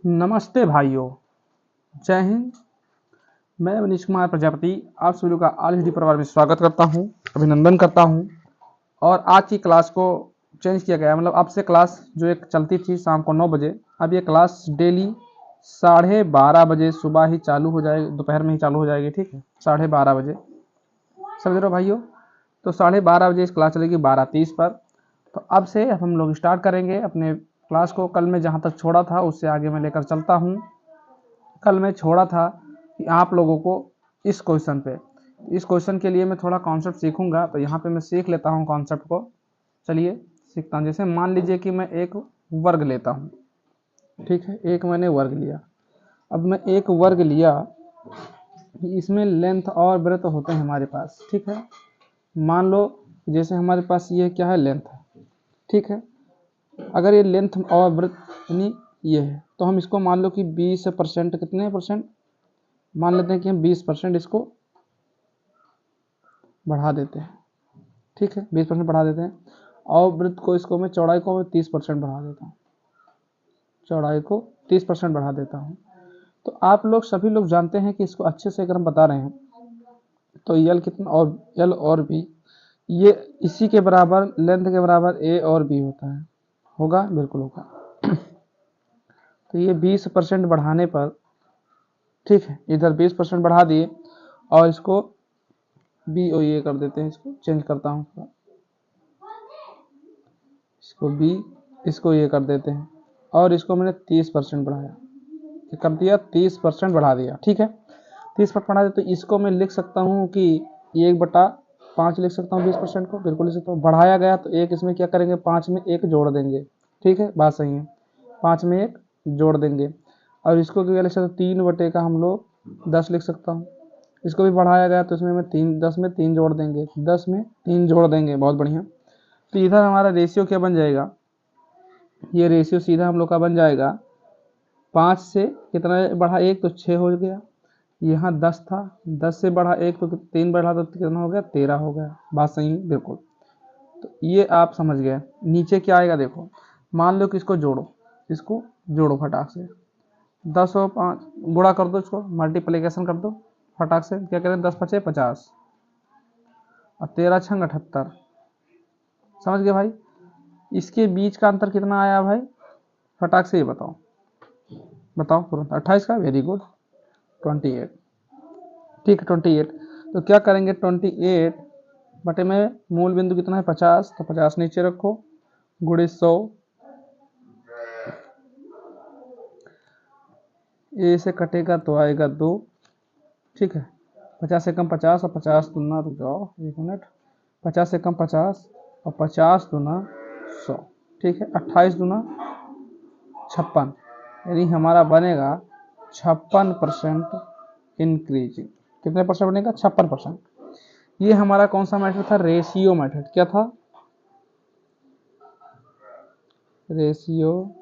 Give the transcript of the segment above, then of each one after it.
नमस्ते भाइयों, जय हिंद। मैं मनीष कुमार प्रजापति आप सभी लोग का आल परिवार में स्वागत करता हूं, अभिनंदन करता हूं। और आज की क्लास को चेंज किया गया, मतलब अब से क्लास जो एक चलती थी शाम को 9 बजे, अब ये क्लास डेली 12:30 बजे सुबह ही चालू हो जाएगी, दोपहर में ही चालू हो जाएगी। ठीक है, 12:30 बजे, समझ रहे हो भाइयों। तो 12:30 बजे इस क्लास चलेगी 12:30 पर। तो अब से हम लोग स्टार्ट करेंगे अपने क्लास को। कल मैं जहाँ तक छोड़ा था उससे आगे मैं लेकर चलता हूँ। कल मैं छोड़ा था कि आप लोगों को इस क्वेश्चन के लिए मैं थोड़ा कॉन्सेप्ट सीखूंगा, तो यहाँ पे मैं सीख लेता हूँ कॉन्सेप्ट को। चलिए सीखता हूँ। जैसे मान लीजिए कि मैं एक वर्ग लेता हूँ, ठीक है, एक मैंने वर्ग लिया। अब मैं एक वर्ग लिया, इसमें लेंथ और ब्रेथ होते हैं हमारे पास, ठीक है। मान लो जैसे हमारे पास ये क्या है, लेंथ है, ठीक है। अगर ये लेंथ और ब्रेथ यानी ये है, तो हम इसको मान लो कि 20% कितने परसेंट मान लेते हैं कि हम 20% इसको बढ़ा देते हैं, ठीक है, 20% बढ़ा देते हैं। और वृत्त को इसको मैं चौड़ाई को मैं 30% बढ़ा देता हूँ, चौड़ाई को 30% बढ़ा देता हूँ। तो आप लोग सभी लोग जानते हैं कि इसको अच्छे से अगर हम बता रहे हैं तो यल कितना और यल और बी, ये इसी के बराबर, लेंथ के बराबर ए और बी होता है, होगा, बिल्कुल होगा। तो ये 20% बढ़ाने पर, ठीक है, इधर 20% बढ़ा दिए और इसको बी और ये कर देते हैं, इसको चेंज करता हूँ, इसको बी, इसको ये कर देते हैं। और इसको मैंने 30% बढ़ाया, ये कर दिया, 30% बढ़ा दिया, ठीक है। 30% बढ़ा दिया, तो इसको मैं लिख सकता हूँ कि 1/5 लिख सकता हूँ 20% को, बिल्कुल लिख सकता हूँ। बढ़ाया गया तो एक इसमें क्या करेंगे, 5 में 1 जोड़ देंगे, ठीक है, बात सही है, 5 में 1 जोड़ देंगे। और इसको क्या लिख सकते हैं, 3 का हम लोग 10 लिख सकता हूँ। इसको भी बढ़ाया गया तो इसमें मैं 10 में 3 जोड़ देंगे, 10 में 3 जोड़ देंगे, बहुत बढ़िया। तो इधर हमारा रेशियो क्या बन जाएगा, ये रेशियो सीधा हम लोग का बन जाएगा, 5 से कितना बढ़ा 1 तो 6 हो गया, यहाँ 10 था, 10 से बढ़ा 1 तो 3 बढ़ा तो कितना हो गया, 13 हो गया, बात सही है, बिल्कुल। तो ये आप समझ गए। नीचे क्या आएगा देखो, मान लो कि इसको जोड़ो फटाक से, 10 और 5 गुणा कर दो, इसको मल्टीप्लीकेशन कर दो फटाक से। क्या करें, 10 5 50 और 13 6 78, समझ गए भाई। इसके बीच का अंतर कितना आया भाई, फटाक से ये बताओ, बताओ तुरंत। 28 का, वेरी गुड, 28, ठीक है, 28। तो क्या करेंगे, 28 बटे में मूल बिंदु कितना है, 50, तो 50 नीचे रखो, गुणे 100, ए से कटेगा तो आएगा 2, ठीक है। 50 से कम 50 और 50 दूना, रुक जाओ 1 मिनट, 50 से कम 50 और 50 दूना 100, ठीक है। 28 दूना 56, यानी हमारा बनेगा 56% इंक्रीजिंग। कितने परसेंट बनेगा, 56%। ये हमारा कौन सा मेथड था, रेशियो मेथड। क्या था, रेशियो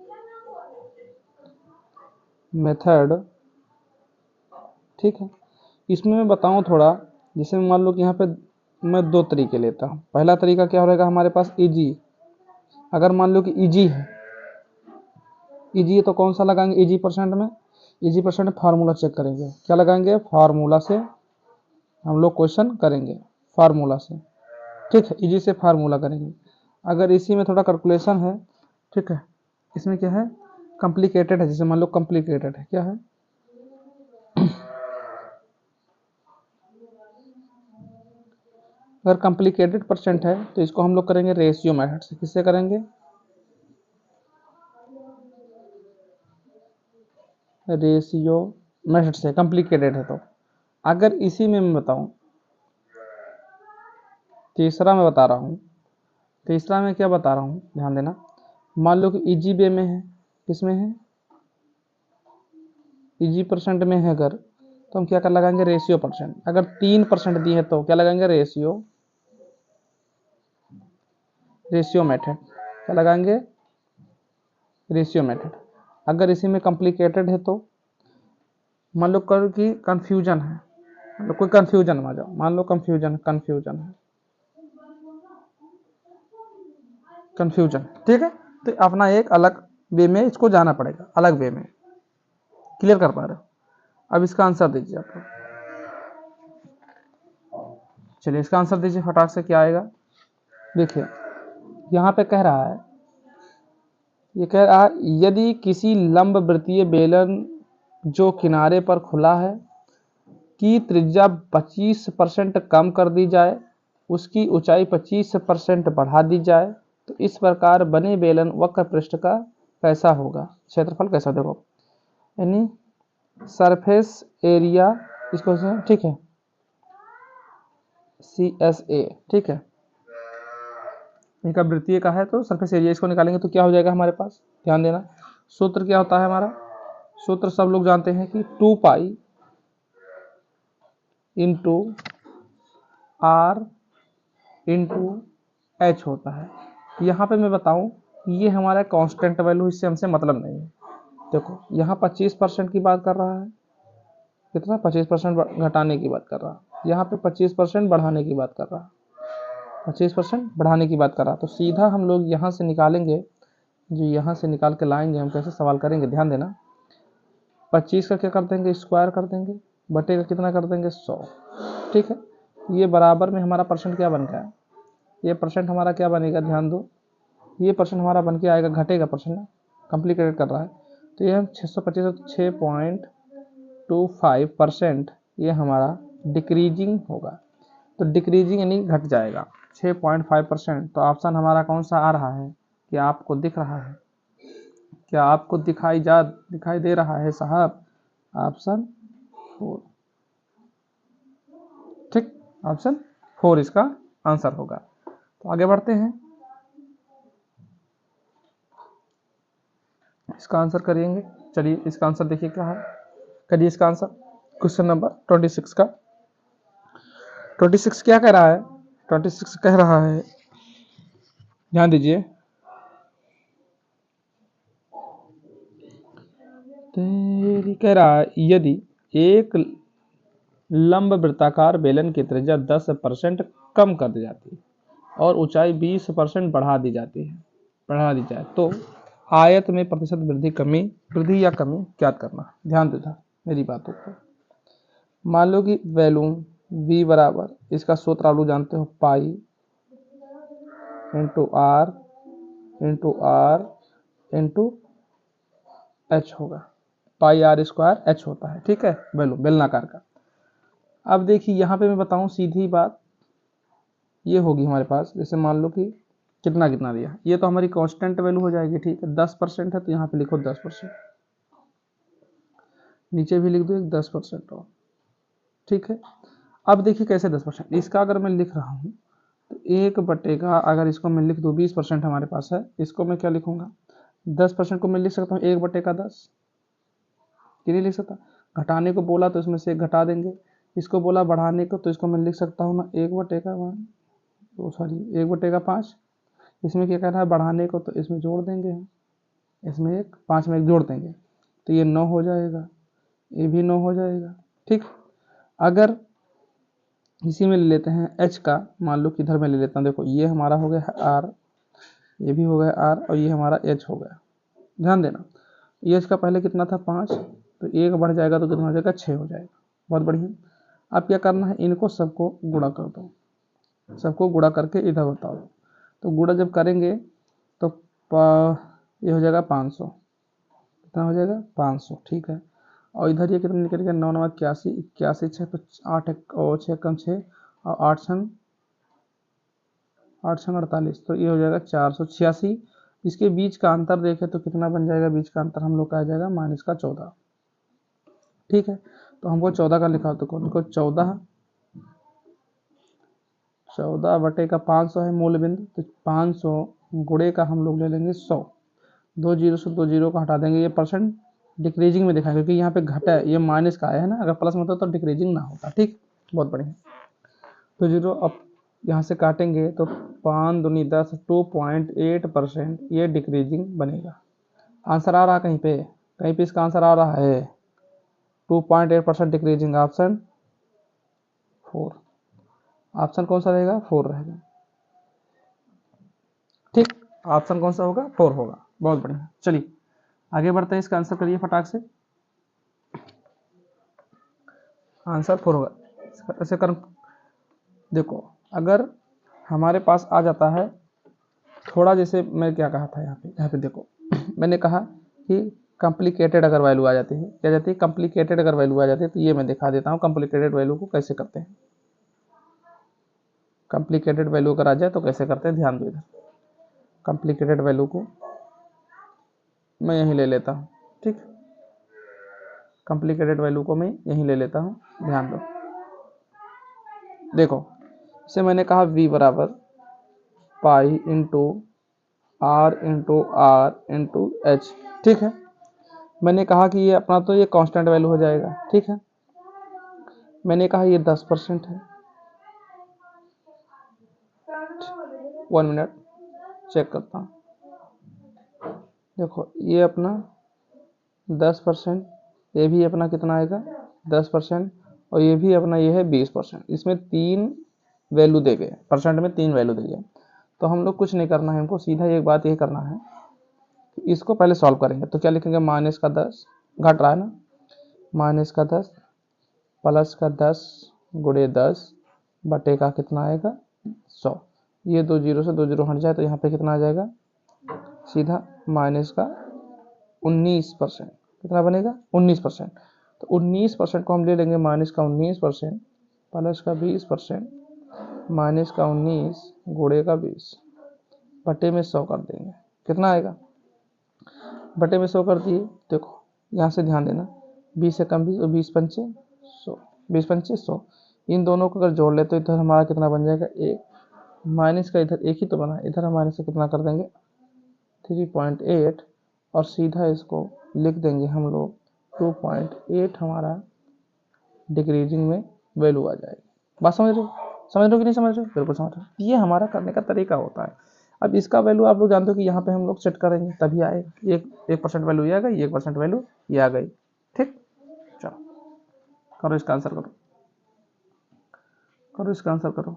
मेथड, ठीक है। इसमें मैं बताऊं थोड़ा, जैसे मान लो कि यहाँ पे मैं 2 तरीके लेता हूँ। पहला तरीका क्या रहेगा हमारे पास, इजी। अगर मान लो कि इजी है, इजी है तो कौन सा लगाएंगे, इजी परसेंट में, इजी परसेंट फार्मूला चेक करेंगे। क्या लगाएंगे, फार्मूला से हम लोग क्वेश्चन करेंगे, फार्मूला से, ठीक है, इजी से फार्मूला करेंगे। अगर इसी में थोड़ा कैलकुलेशन है, ठीक है, इसमें क्या है, कॉम्प्लिकेटेड है, जैसे मान लो कॉम्प्लिकेटेड है, क्या है, अगर कॉम्प्लिकेटेड परसेंट है तो इसको हम लोग करेंगे रेशियो मेथड से। किससे करेंगे, रेशियो मेथड से, कॉम्प्लिकेटेड है तो। अगर इसी में मैं बताऊं, तीसरा मैं बता रहा हूँ, तीसरा मैं क्या बता रहा हूँ, ध्यान देना। मान लो कि इजी वे में है, किसमें है, इजी परसेंट में है अगर, तो हम क्या कर लगाएंगे, रेशियो परसेंट। अगर 3% दी है तो क्या लगाएंगे, रेशियो मेथड। क्या लगाएंगे, रेशियो मेथड। अगर इसी में कॉम्प्लिकेटेड है तो, मान लो कर कि कंफ्यूजन है, मतलब कोई कंफ्यूजन में आ जाओ, मान लो कंफ्यूजन है, कंफ्यूजन, ठीक है। तो अपना एक अलग वे में इसको जाना पड़ेगा, अलग वे में, क्लियर कर पा रहे हो? अब इसका आंसर दीजिए आप लोग। चलिए इसका आंसर दीजिए फटाक से, क्या आएगा? देखिए यहाँ पे कह रहा है, ये कह रहा है यदि किसी लंब वृत्तीय बेलन जो किनारे पर खुला है की त्रिज्या 25% कम कर दी जाए, उसकी ऊंचाई 25% बढ़ा दी जाए, तो इस प्रकार बने बेलन वक्र पृष्ठ का कैसा होगा, क्षेत्रफल कैसा? देखो यानी सरफेस एरिया इसको, ठीक है, CSA, ठीक है, इनका वृत्तीय का है तो सरफेस एरिया इसको निकालेंगे तो क्या हो जाएगा हमारे पास? ध्यान देना, सूत्र क्या होता है हमारा? सूत्र सब लोग जानते हैं कि 2 pi into R into H होता है। यहाँ पे मैं बताऊं ये हमारा कांस्टेंट वैल्यू, इससे हमसे मतलब नहीं है। देखो यहाँ 25% की बात कर रहा है, कितना? 25% घटाने की बात कर रहा है, यहाँ पे 25% बढ़ाने की बात कर रहा है, 25% बढ़ाने की बात कर रहा है। तो सीधा हम लोग यहाँ से निकालेंगे, जो यहाँ से निकाल के लाएंगे, हम कैसे सवाल करेंगे, ध्यान देना। 25 का क्या कर देंगे? स्क्वायर कर देंगे, बटे का कितना कर देंगे? 100, ठीक है। ये बराबर में हमारा परसेंट क्या बन गया? ये परसेंट हमारा क्या बनेगा? ध्यान दो, ये परसेंट हमारा बन के आएगा, घटेगा परसेंट ना, कॉम्प्लिकेटेड कर रहा है। तो ये हम 625 6.25% ये हमारा डिक्रीजिंग होगा। तो डिक्रीजिंग यानी घट जाएगा 6.5%। तो ऑप्शन हमारा कौन सा आ रहा है? क्या आपको दिख रहा है? क्या आपको दिखाई दे रहा है साहब? ऑप्शन 4, ठीक, ऑप्शन 4 इसका आंसर होगा। तो आगे बढ़ते हैं, इसका आंसर करेंगे। चलिए इसका आंसर देखिए क्या है, करिए इसका आंसर। क्वेश्चन नंबर 26 का 26 क्या कह रहा है? 26 कह रहा है, ध्यान दीजिए, कह रहा है यदि एक लंब वृत्ताकार बेलन की त्रिज्या 10% कम कर दी जाती है और ऊंचाई 20% बढ़ा दी जाए तो आयत में प्रतिशत वृद्धि या कमी ज्ञात करना। ध्यान देना मेरी बातों को। मान लो कि वैल्यूम v बराबर, इसका सूत्र आप लोग जानते हो, pi into R into H होगा, पाई आर स्क्वायर एच होता है, ठीक है, वैल्यूम बेलनाकार का। अब देखिए यहाँ पे मैं बताऊं सीधी बात, ये होगी हमारे पास, जैसे मान लो कि कितना कितना दिया, ये तो हमारी कांस्टेंट वैल्यू हो जाएगी, ठीक है, 10% है तो यहाँ पे लिखो 10%, नीचे भी लिख दो 10% और, ठीक है। अब देखिए कैसे 10%, इसका अगर मैं लिख रहा हूँ तो 1 का, अगर इसको मैं लिख दूँ 20% हमारे पास है, इसको मैं क्या लिखूंगा? 10% को मैं लिख सकता हूँ 1/10, कि नहीं लिख सकता? घटाने को बोला तो इसमें से 1 घटा देंगे, इसको बोला बढ़ाने को तो इसको मैं लिख सकता हूँ ना 1/5। इसमें क्या कहना है? बढ़ाने को, तो इसमें जोड़ देंगे हम, इसमें 5 में 1 जोड़ देंगे तो ये 9 हो जाएगा, ये भी 9 हो जाएगा, ठीक। अगर इसी में ले लेते हैं h का, मान लो किधर में ले लेता हूँ, देखो ये हमारा हो गया r, ये भी हो गया r, और ये हमारा h हो गया। ध्यान देना, ये h का पहले कितना था? 5, तो 1 बढ़ जाएगा तो कितना हो जाएगा? 6 हो जाएगा। बहुत बढ़िया। अब क्या करना है? इनको सबको गुणा कर दो, सबको गुणा करके इधर बताओ। तो गुणा जब करेंगे तो ये हो जाएगा 500, कितना हो जाएगा? 500, ठीक है। और इधर ये कितना निकलेगा? 9 9 81, 81 6 तो 8 और 6 कम 6 और 8 छंग 48, तो ये हो जाएगा 486। इसके बीच का अंतर देखें तो कितना बन जाएगा? बीच का अंतर हम लोग का आ जाएगा -14, ठीक है। तो हमको 14 का लिखा तो देखो 14/500 है मूल बिंदु, तो 500 गुणे का हम लोग ले लेंगे 100, 2 जीरो से 2 जीरो को हटा देंगे, ये परसेंट डिक्रीजिंग में दिखा है क्योंकि यहाँ पे घटा है, ये माइनस का आया है ना, अगर प्लस में होता तो डिक्रीजिंग ना होता, ठीक। बहुत बढ़िया। तो जीरो अब यहाँ से काटेंगे तो 5 दूनी 10, 2.8% ये डिक्रीजिंग बनेगा। आंसर आ रहा कहीं पे इसका आंसर आ रहा है 2.8% डिक्रीजिंग, ऑप्शन 4। ऑप्शन कौन सा रहेगा? 4 रहेगा, ठीक। ऑप्शन कौन सा होगा? 4 होगा। बहुत बढ़िया। चलिए आगे बढ़ते हैं, इसका आंसर करिए फटाक से। आंसर 4 होगा। ऐसे कर देखो, अगर हमारे पास आ जाता है थोड़ा, जैसे मैं क्या कहा था यहाँ पे देखो मैंने कहा कि कॉम्प्लिकेटेड अगर वैल्यू आ जाती है, क्या जाती है, कॉम्प्लिकेटेड अगर वैल्यू आ जाती है, तो ये मैं दिखा देता हूँ कॉम्प्लिकेटेड वैल्यू को कैसे करते हैं। कॉम्प्लिकेटेड वैल्यू अगर आ जाए तो कैसे करते हैं, ध्यान दो इधर। कॉम्प्लिकेटेड वैल्यू को मैं यहीं ले लेता हूँ, ठीक, कॉम्प्लिकेटेड वैल्यू को मैं यहीं ले लेता हूँ, ध्यान दो। देखो, इसे मैंने कहा v बराबर pi into R into H, ठीक है। मैंने कहा कि ये अपना तो ये कांस्टेंट वैल्यू हो जाएगा, ठीक है। मैंने कहा ये 10% है। 1 मिनट चेक करता हूँ। देखो ये अपना 10%, ये भी अपना कितना आएगा 10%, और ये भी अपना ये है 20%। इसमें 3 वैल्यू दे गए, परसेंट में 3 वैल्यू दे गए। तो हम लोग कुछ नहीं करना है, हमको सीधा एक बात ये करना है कि इसको पहले सॉल्व करेंगे। तो क्या लिखेंगे, माइनस का 10 घट रहा है ना, माइनस का 10 प्लस का 10 गुणे 10 बटे का कितना आएगा 100। ये 2 जीरो से 2 जीरो हट जाए तो यहाँ पे कितना आ जाएगा, सीधा माइनस का 19%। कितना बनेगा 19%। तो 19% को हम ले लेंगे, माइनस का 19% प्लस का 20% माइनस का 19 गुणे का 20 बटे में 100 कर देंगे। कितना आएगा, बटे में 100 कर दिए। देखो यहाँ से ध्यान देना, 20 से कम 20 और 20 पंचे 100, 20 पंचे 100। इन दोनों को अगर जोड़ ले तो इधर हमारा कितना बन जाएगा, एक माइनस का इधर एक ही तो बना, इधर हम माइनस से कितना कर देंगे 3.8, और सीधा इसको लिख देंगे हम लोग 2.8 हमारा डिक्रीजिंग में वैल्यू आ जाएगी। बात समझ रहे हो, समझ रहे हो कि नहीं समझ रहे हो, बिल्कुल समझ रहे हो। ये हमारा करने का तरीका होता है। अब इसका वैल्यू आप लोग जानते हो कि यहाँ पे हम लोग सेट करेंगे तभी आए, 1% वैल्यू ये आ गई, 1% वैल्यू ये आ गई, ठीक। चलो करो इसका आंसर, करो इसका आंसर करो,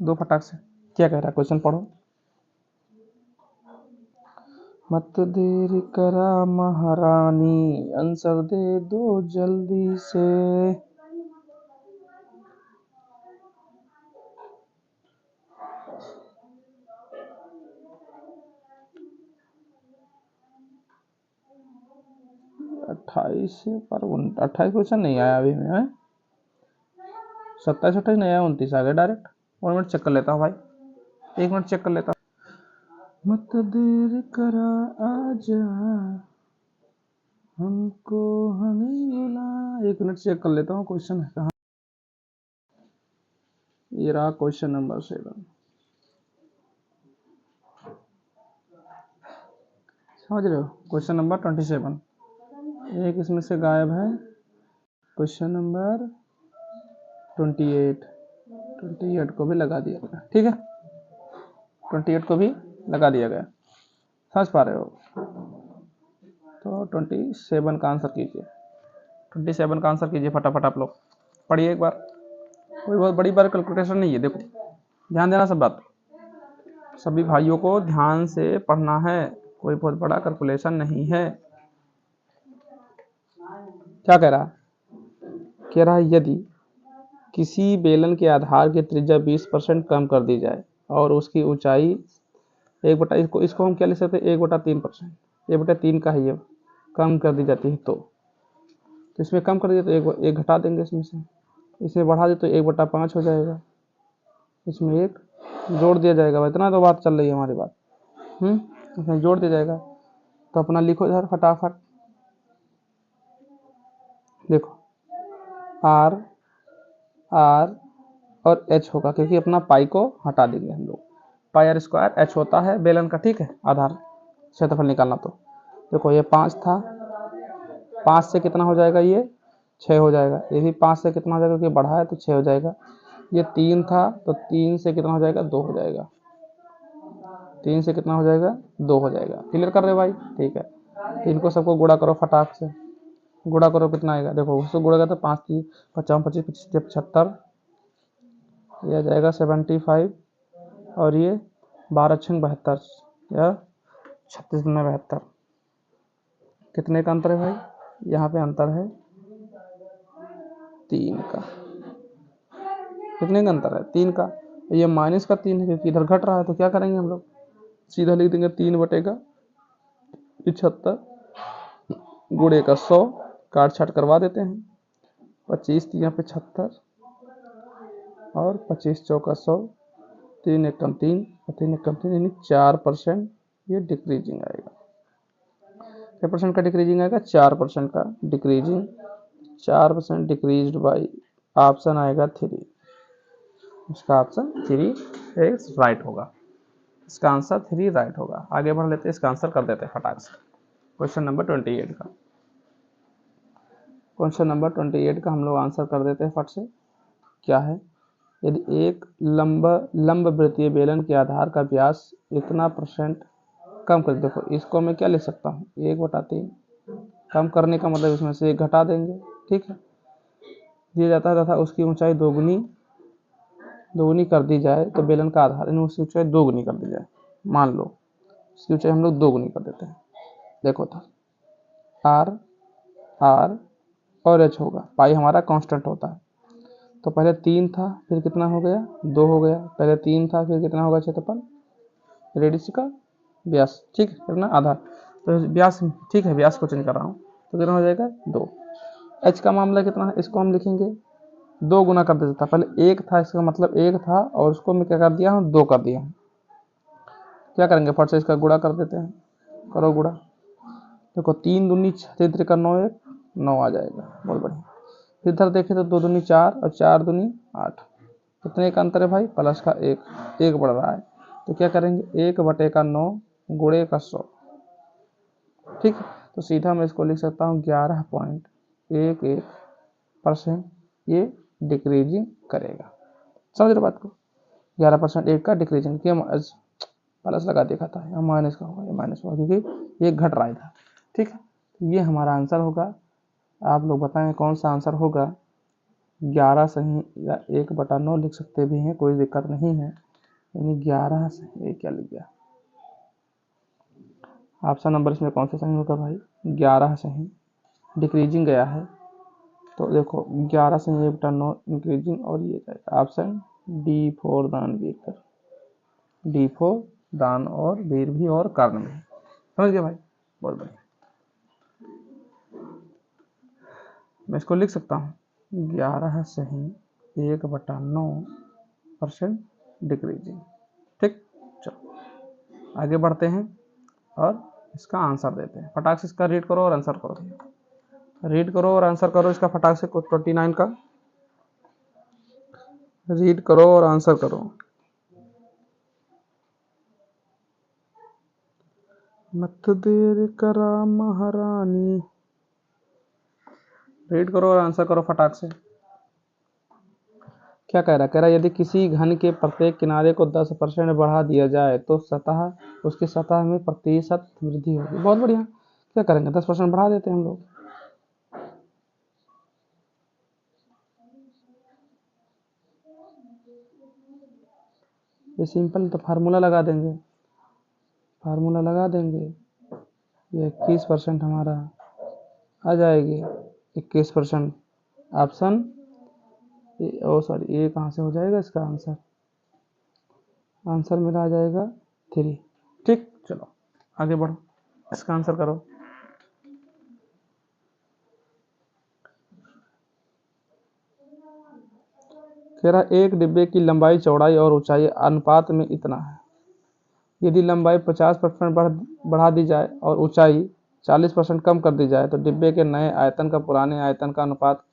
दो फटाक से। क्या कह रहा है क्वेश्चन, पढ़ो। मत देर करा महारानी, आंसर दे दो जल्दी से। अट्ठाईस पर 28 क्वेश्चन नहीं आया अभी में है, 27 28 नहीं आया, 29 आ गया डायरेक्ट। 1 मिनट चेक कर लेता हूँ भाई, 1 मिनट चेक कर लेता हूँ। मत देर करा आजा, हमको हमें बुला। 1 मिनट चेक कर लेता हूँ क्वेश्चन है कहाँ। ये रहा क्वेश्चन नंबर 7, समझ रहे हो, क्वेश्चन नंबर 27। एक इसमें से गायब है, क्वेश्चन नंबर 28 को भी लगा दिया गया, ठीक है, 28 को भी लगा दिया गया, समझ पा रहे हो। तो 27 का आंसर कीजिए, 27 का आंसर कीजिए फटाफट। आप लोग पढ़िए एक बार, कोई बहुत बड़ी बार कैलकुलेशन नहीं है। देखो ध्यान देना सब बात, सभी भाइयों को ध्यान से पढ़ना है, कोई बहुत बड़ा कैलकुलेशन नहीं है। क्या कह रहा, कह रहा है यदि किसी बेलन के आधार की त्रिज्या 20% कम कर दी जाए और उसकी ऊंचाई 1/, इसको हम क्या लिख सकते हैं, 1/3%, 1/3 का है ये, कम कर दी जाती है तो इसमें कम कर दिया तो एक घटा देंगे इसमें से, इसमें बढ़ा दे तो 1/5 हो जाएगा, इसमें एक जोड़ दिया जाएगा। इतना तो बात चल रही है हमारी बात, इसमें जोड़ दिया जाएगा। तो अपना लिखो इधर फटाफट, देखो आर और एच होगा, क्योंकि अपना पाई को हटा देंगे हम लोग, पाई आर स्क्वायर एच होता है बेलन का, ठीक है, आधार क्षेत्रफल निकालना। तो देखो ये 5 था, 5 से कितना हो जाएगा, ये 6 हो जाएगा, ये भी 5 से कितना हो जाएगा, क्योंकि बढ़ा है तो 6 हो जाएगा। ये 3 था तो 3 से कितना हो जाएगा, 2 हो जाएगा, 3 से कितना हो जाएगा, 2 हो जाएगा। क्लियर कर रहे भाई, ठीक है। तो इनको सबको गुणा करो फटाक से, गुणा करो कितना आएगा, देखो उसको गुणा तो 5 3 55 25 25 75, ये आ जाएगा 75, और ये 12 6 72 या 36 में 72, कितने का अंतर है भाई, यहाँ पे अंतर है 3 का। कितने का अंतर है? 3 का। ये माइनस का 3 है क्योंकि इधर घट रहा है, तो क्या करेंगे हम लोग, सीधा लिख देंगे 3/75 गुणे का 100, काट छाट करवा देते हैं। 25 3 75 और 25 चौका 100, 3 एकम 3 और 3 एकम 3 यानी 4% ये डिक्रीजिंग आएगा। क्या परसेंट का डिक्रीजिंग आएगा? 4% का डिक्रीजिंग। 4% डिक्रीज्ड बाई ऑप्शन आएगा 3। इसका ऑप्शन 3 राइट होगा। इसका आंसर 3 राइट होगा। आगे बढ़ लेते हैं, इसका आंसर कर देते हैं फटाक से। क्वेश्चन नंबर 28 का, क्वेश्चन नंबर 28 का हम लोग आंसर कर देते हैं फट से। क्या है? यदि एक लंब वृत्तीय बेलन के आधार का व्यास इतना % कम कर, देखो इसको मैं क्या लिख सकता हूँ, 1/3। कम करने का मतलब इसमें से 1 घटा देंगे, ठीक है। दिया जाता है तथा उसकी ऊंचाई दोगुनी कर दी जाए तो बेलन का आधार, यानी उसकी ऊंचाई दोगुनी कर दी जाए। मान लो उसकी ऊंचाई हम लोग दोगुनी कर देते हैं। देखो था आर और एच होगा, पाई हमारा कांस्टेंट होता है। तो पहले 3 था, फिर कितना हो गया, 2 हो गया। पहले 3 था, फिर कितना होगा क्षेत्रफल, रेडियस का व्यास, ठीक है, कितना, आधा। तो व्यास, ठीक है, व्यास को चेंज कर रहा हूँ, तो कितना हो जाएगा 2। एच का मामला कितना है, इसको हम लिखेंगे 2 गुना कर देता था। पहले 1 था, इसका मतलब 1 था, और उसको मैं क्या कर दिया हूँ, 2 कर दिया हूँ। क्या करेंगे, फट से इसका गुणा कर देते हैं। करो गुणा। देखो 3 दूनी 6 3 का 9 1 9 आ जाएगा, बहुत बढ़िया। फिर इधर देखें तो 2 दूनी 4 और 4 दूनी 8। कितने का अंतर है भाई, प्लस का 1 बढ़ रहा है। तो क्या करेंगे, 1/9 गुणे का 100, ठीक है। तो सीधा मैं इसको लिख सकता हूँ 11.11% ये डिक्रीजिंग करेगा। समझ रहे बात को? 11% 1 का डिक्रीजिंग किया, प्लस लगा देखा था, यहाँ माइनस का होगा, ये माइनस होगा क्योंकि ये घट रहा था, ठीक है। तो ये हमारा आंसर होगा। आप लोग बताएं कौन सा आंसर होगा। 11 सही या 1/9 लिख सकते भी हैं, कोई दिक्कत नहीं है। यानी 11 सही, ये क्या लिख गया, ऑप्शन नंबर इसमें कौन सा सही होगा भाई, 11 सही। डिक्रीजिंग गया है तो देखो 11 सही 1/9 इंक्रीजिंग, और ये जाएगा ऑप्शन डी फॉर दानवीर कर, डी फॉर दान और वीर भी और कर्ण में। समझ गए भाई, बहुत बढ़िया। मैं इसको लिख सकता हूँ 11 सही 1/9% डिक्रीजिंग, ठीक। चलो आगे बढ़ते हैं और इसका आंसर देते हैं। फटाक से इसका रीड करो और आंसर करो, रीड करो और आंसर करो इसका फटाक से। 29 का रीड करो और आंसर करो। मत देर करा महारानी, रीड करो और आंसर करो फटाक से। क्या कह रहा है, कह रहा है यदि किसी घन के प्रत्येक किनारे को 10% बढ़ा दिया जाए तो उसकी सतह में प्रतिशत वृद्धि होगी। बहुत बढ़िया। क्या करेंगे, 10% बढ़ा देते हैं हम लोग। ये सिंपल, तो फार्मूला लगा देंगे, ये 21% हमारा आ जाएगी। 21% ऑप्शन, ओ सॉरी, ये कहाँ से हो जाएगा इसका आंसर, आंसर मेरा आ जाएगा 3, ठीक। चलो आगे बढ़ो, इसका आंसर करो। कह रहा एक डिब्बे की लंबाई, चौड़ाई और ऊंचाई अनुपात में इतना है। यदि लंबाई 50% बढ़ा दी जाए और ऊंचाई 40% कम कर दी जाए तो डिब्बे के नए आयतन का पुराने आयतन का अनुपात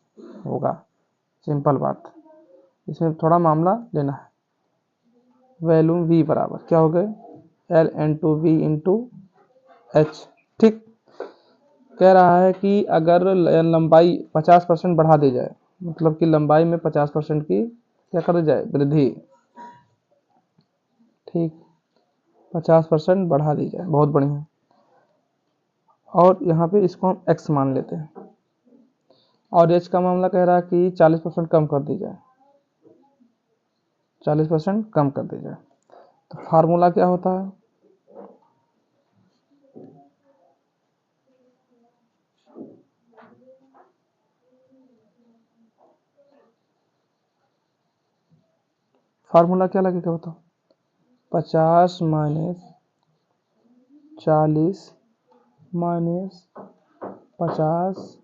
होगा। सिंपल बात, इसमें थोड़ा मामला लेना है। वैल्यूम v बराबर क्या हो गए, L/V × H, ठीक। कह रहा है कि अगर लंबाई 50% बढ़ा दी जाए, मतलब कि लंबाई में 50% की क्या कर दी जाए, वृद्धि, ठीक, 50% बढ़ा दी जाए, बहुत बढ़िया। और यहाँ पे इसको हम x मान लेते हैं। और h का मामला कह रहा है कि 40% कम कर दी जाए, 40% कम कर दी जाए। तो फार्मूला क्या होता है, फार्मूला क्या लगेगा बताओ, 50 माइनस 40 माइनस 50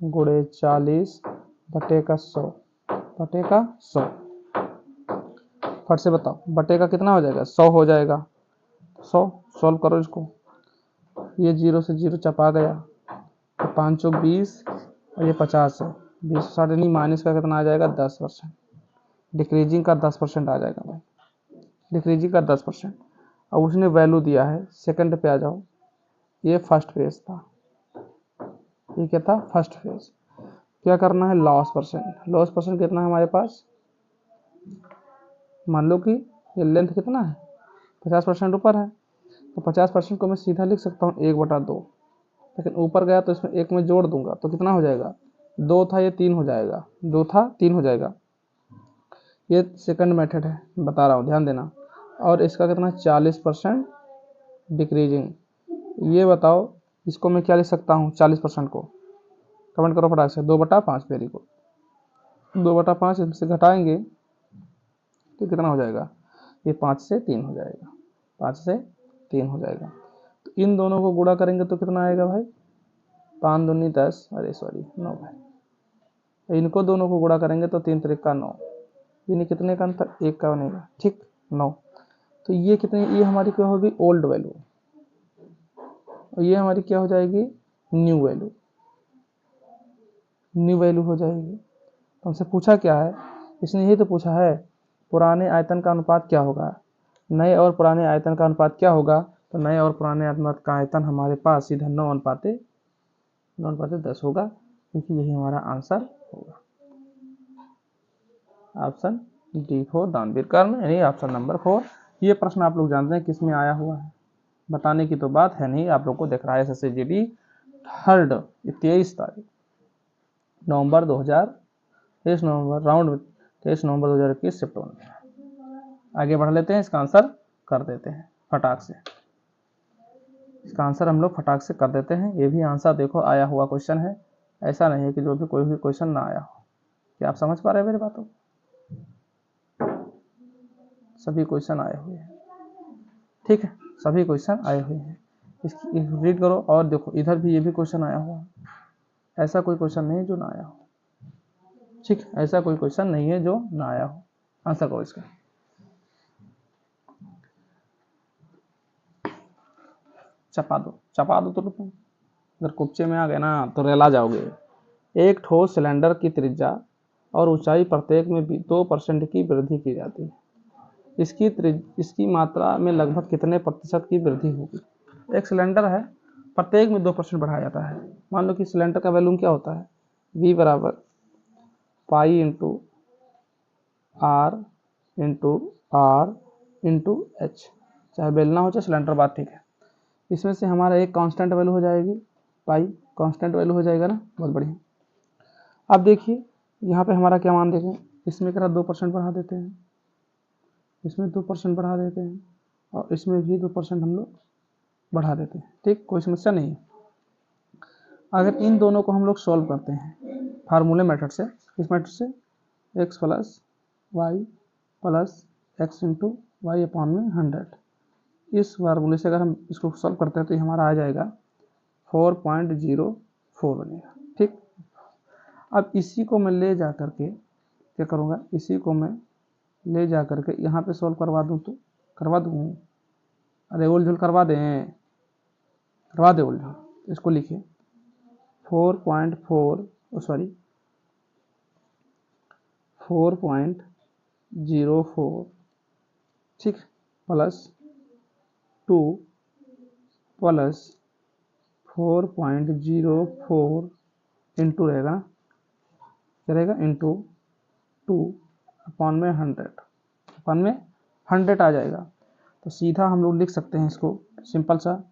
गुणे 40 बटे का 100 बटे का 100। फट से बताओ बटे का कितना हो जाएगा, 100 हो जाएगा। 100 सॉल्व करो इसको, ये 0 से 0 चपा गया, तो 5 20 और ये 50 है, 20 साढ़े नहीं, माइनस का कितना आ जाएगा 10%, डिक्रीजिंग का 10% आ जाएगा भाई, डिक्रीजिंग का 10%। अब उसने वैल्यू दिया है, सेकंड पे आ जाओ, ये फर्स्ट फेज था, ये क्या था, फर्स्ट फेज। क्या करना है, लॉस परसेंट। लॉस परसेंट कितना है हमारे पास, मान लो कि ये लेंथ कितना है 50% ऊपर है, तो 50% को मैं सीधा लिख सकता हूँ 1/2, लेकिन ऊपर गया तो इसमें एक में जोड़ दूंगा तो कितना हो जाएगा, 2 था ये 3 हो जाएगा, 2 था 3 हो जाएगा। ये सेकंड मेथड है, बता रहा हूँ ध्यान देना। और इसका कितना 40% डिक्रीजिंग। ये बताओ इसको मैं क्या लिख सकता हूँ 40% को, कमेंट करो फटाक से, 2/5। वेरी गुड, 2/5 इससे घटाएंगे तो कितना हो जाएगा, ये 5 से 3 हो जाएगा, 5 से 3 हो जाएगा। तो इन दोनों को गुणा करेंगे तो कितना आएगा भाई, 5 दूनी 10, अरे सॉरी 9 भाई। इनको दोनों को गुणा करेंगे तो 3 त्रिका 9, यानी कितने का अंतर, 1 का बनेगा, ठीक 9। तो ये कितने, ये हमारी क्या होगी ओल्ड वैल्यू, और ये हमारी क्या हो जाएगी न्यू वैल्यू, न्यू वैल्यू हो जाएगी। तो हमसे पूछा क्या है, इसने यही तो पूछा है पुराने आयतन का अनुपात क्या होगा, नए और पुराने आयतन का अनुपात क्या होगा। तो नए और पुराने अनुपात का आयतन हमारे पास सीधा 9:10 होगा, क्योंकि यही हमारा आंसर होगा, ऑप्शन डी 4 दानवीर कर्ण, यानी ऑप्शन नंबर 4। ये प्रश्न आप लोग जानते हैं किस में आया हुआ है, बताने की तो बात है नहीं, आप लोग को दिख रहा है SSCGD 3rd 23 तारीख नवंबर 23 नवंबर राउंड 23 नवंबर 2021 शिफ्ट 1 में। आगे बढ़ लेते हैं, इसका आंसर कर देते हैं फटाक से, इसका आंसर हम लोग फटाक से कर देते हैं। ये भी आंसर देखो आया हुआ क्वेश्चन है, ऐसा नहीं है कि जो भी कोई भी क्वेश्चन ना आया हो। क्या आप समझ पा रहे हैं मेरी बातों, सभी क्वेश्चन आए हुए हैं, ठीक है, सभी क्वेश्चन आए हुए हैं। इसकी रीड करो और देखो इधर भी ये भी क्वेश्चन आया हुआ है, ऐसा कोई क्वेश्चन नहीं है जो ना आया हो, ठीक, ऐसा कोई क्वेश्चन नहीं है जो ना आया हो। आंसर करो इसका, चपा दो तो रुको, अगर कुप्चे में आ गए ना तो रेला जाओगे। एक ठोस सिलेंडर की त्रिज्या और ऊंचाई प्रत्येक में 2% की वृद्धि की जाती है, इसकी मात्रा में लगभग कितने प्रतिशत की वृद्धि होगी। एक सिलेंडर है, प्रत्येक में 2% बढ़ाया जाता है। मान लो कि सिलेंडर का वैल्यूम क्या होता है, V बराबर pi into R into H, चाहे बेलना हो चाहे सिलेंडर, बात ठीक है। इसमें से हमारा एक कांस्टेंट वैल्यू हो जाएगी, पाई कांस्टेंट वैल्यू हो जाएगा ना, बहुत बढ़िया। अब देखिए यहाँ पे हमारा क्या मान देखें, इसमें क्या 2% बढ़ा देते हैं, इसमें 2% बढ़ा देते हैं, और इसमें भी 2% हम लोग बढ़ा देते हैं, ठीक, कोई समस्या नहीं है। अगर इन दोनों को हम लोग सॉल्व करते हैं फार्मूले मेथड से, इस मेथड से x plus Y plus X into Y upon में 100, इस फार्मूले से अगर हम इसको सॉल्व करते हैं तो ये हमारा आ जाएगा 4.04 बनेगा, ठीक। अब इसी को मैं ले जा करके क्या करूँगा, इसी को मैं ले जा करके यहाँ पे सॉल्व करवा दूँ तो करवा दूँ, अरे ओल झोल करवा दे ओल झोल, इसको लिखिए 4.04 ठीक, प्लस 2 प्लस 4.04 इंटू रहेगा, क्या रहेगा इंटू 2 अपॉन में 100, अपॉन में 100 आ जाएगा। तो सीधा हम लोग लिख सकते हैं इसको, सिंपल सा